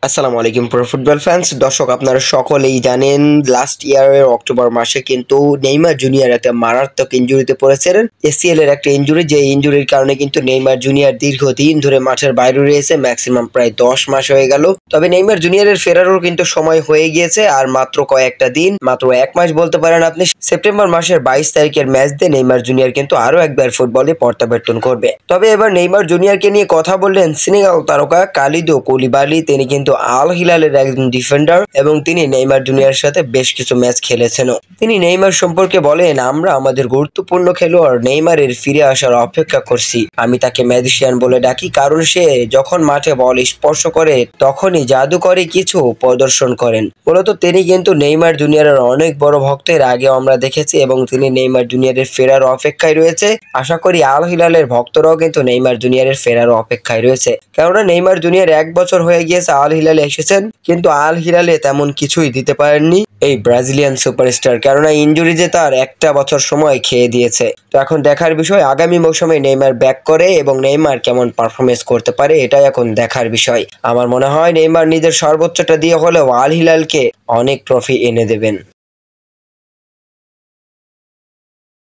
আসসালামু আলাইকুম pro football fans. দর্শক, আপনারা সকলেই জানেন লাস্ট ইয়ারের অক্টোবর মাসে কিন্তু নেইমার জুনিয়র একটা মারাত্মক ইনজুরিতে পড়েছিলেন। এসিএল এর একটা ইনজুরি, যে ইনজুরির কারণে কিন্তু নেইমার জুনিয়র দীর্ঘদিন ধরে মাঠের বাইরে রয়েছে, ম্যাক্সিমাম প্রায় 10 মাস হয়ে গেল। তবে নেইমার জুনিয়রের ফেরারও কিন্তু সময় হয়ে গিয়েছে, আর মাত্র কয়েকটা দিন, মাত্র 1 মাস বলতে পারেন আপনি। সেপ্টেম্বর মাসের 22 তারিখের ম্যাচ দিয়ে নেইমার জুনিয়র কিন্তু আরো একবার ফুটবলে প্রত্যাবর্তন করবে। তবে এবার নেইমার জুনিয়রকে নিয়ে কথা বললেন সেনেগাল তারকা কালিদো কলিবালি। তিনি কিন্তু আল হিলালের একজন ডিফেন্ডার এবং তিনি নেইমার জুনিয়রের সাথে বেশ কিছু ম্যাচ খেলেছেনও। তিনি নেইমার সম্পর্কে বলেন, আমরা আমাদের গুরুত্বপূর্ণ খেলোয়াড় নেইমারের ফিরে আসার অপেক্ষা করছি। আমি তাকে ম্যাজিশিয়ান বলে ডাকি, কারণ সে যখন মাঠে বল স্পর্শ করে তখনই জাদুকরী কিছু প্রদর্শন করেন। মূলত তিনি কিন্তু নেইমার জুনিয়রের অনেক বড় ভক্তের আগেও আমরা দেখেছি এবং তিনি নেইমার জুনিয়রের ফেরার অপেক্ষায় রয়েছে। আশা করি আল হিলালের ভক্তরাও কিন্তু নেইমার জুনিয়রের ফেরার অপেক্ষায় রয়েছে, কেননা নেইমার জুনিয়র 1 বছর হয়ে গিয়েছে আল হিলালে এসেছেন, কিন্তু আল হিলালে তেমন কিছুই দিতে পারেননি এই ব্রাজিলিয়ান সুপারস্টার, কেননা ইনজুরি যে তার 1টা বছর সময় খেয়ে দিয়েছে। তো এখন দেখার বিষয় আগামী মৌসুমে নেইমার ব্যাক করে এবং নেইমার কেমন পারফরমেন্স করতে পারে, এটাই এখন দেখার বিষয়। আমার মনে হয় নেইমার নিজের সর্বোচ্চটা দিয়ে হলেও আল হিলালকে অনেক ট্রফি এনে দেবেন।